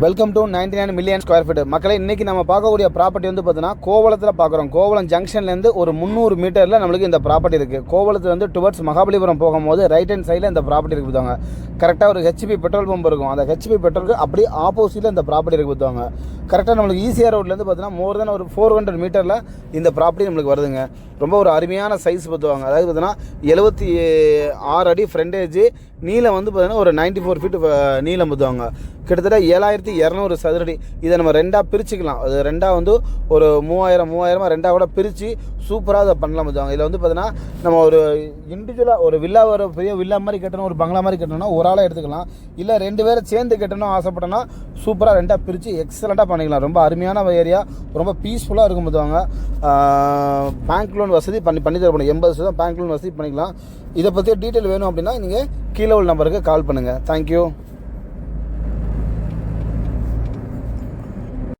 Welcome to 99 million square feet. மக்களை இன்றைக்கி நம்ம பார்க்கக்கூடிய ப்ராப்பர்ட்டி வந்து பார்த்தீங்கன்னா கோவளத்தில் பார்க்குறோம். கோவளம் ஜங்ஷன்லேருந்து ஒரு 300 மீட்டரில் நம்மளுக்கு இந்த ப்ராப்பர்ட்டி இருக்குது. கோவளத்துலேருந்து டுவர்ட்ஸ் மகாபலிபுரம் போகும்போது ரைட் ஹேண்ட் சைடில் இந்த ப்ராப்பர்ட்டி இருக்குது பார்த்தாங்க. கரெக்டாக ஒரு ஹெச்பி பெட்ரோல் பம்ப் இருக்கும். அந்த ஹெச்பி பெட்ரோலுக்கு அப்படியே ஆப்போசிட்டில் இந்த ப்ராப்பர்ட்டி இருக்குது பார்த்தாங்க. கரெக்டாக நம்மளுக்கு ஈசிஆர் ரோட்லேருந்து பார்த்தீங்கன்னா மோர் தென் ஒரு 400 மீட்டரில் இந்த ப்ராப்பர்ட்டி நம்மளுக்கு வருதுங்க. ரொம்ப ஒரு அருமையான சைஸ் பார்த்துவாங்க. அதாவது பார்த்தீங்கன்னா 76 அடி ஃப்ரண்டேஜ், நீளம் வந்து பார்த்தீங்கன்னா ஒரு 94 ஃபீட் நீளம் பார்த்துவாங்க. கிட்டத்தட்ட 7200 சதுரடி. இதை நம்ம ரெண்டாக பிரிச்சுக்கலாம். அது ரெண்டாக வந்து ஒரு 3000 ரெண்டாக கூட பிரித்து சூப்பராக அதை பண்ணலாம் பார்த்துவாங்க. இதில் வந்து பார்த்தீங்கன்னா நம்ம ஒரு இண்டிவிஜுவலாக ஒரு வில்லா, ஒரு பெரிய வில்லா மாதிரி கட்டணும், ஒரு பங்களா மாதிரி கட்டணும்னா ஒரு ஆளாக எடுத்துக்கலாம். இல்லை 2 பேரை சேர்ந்து கட்டணும் ஆசைப்பட்டோன்னா சூப்பராக ரெண்டாக பிரித்து எக்ஸலண்ட்டாக பண்ணிக்கலாம். ரொம்ப அருமையான ஏரியா, ரொம்ப பீஸ்ஃபுல்லாக இருக்கும் பார்த்துவாங்க. பேங்க் லோன் வசதி பண்ணி தரப்படும். 80% பேங்க் லோன் வசதி பண்ணிக்கலாம். இதை பற்றி டீட்டெயில் வேணும் அப்படின்னா நீங்கள் கீழே உள்ள நம்பருக்கு கால் பண்ணுங்கள். தேங்க்யூ.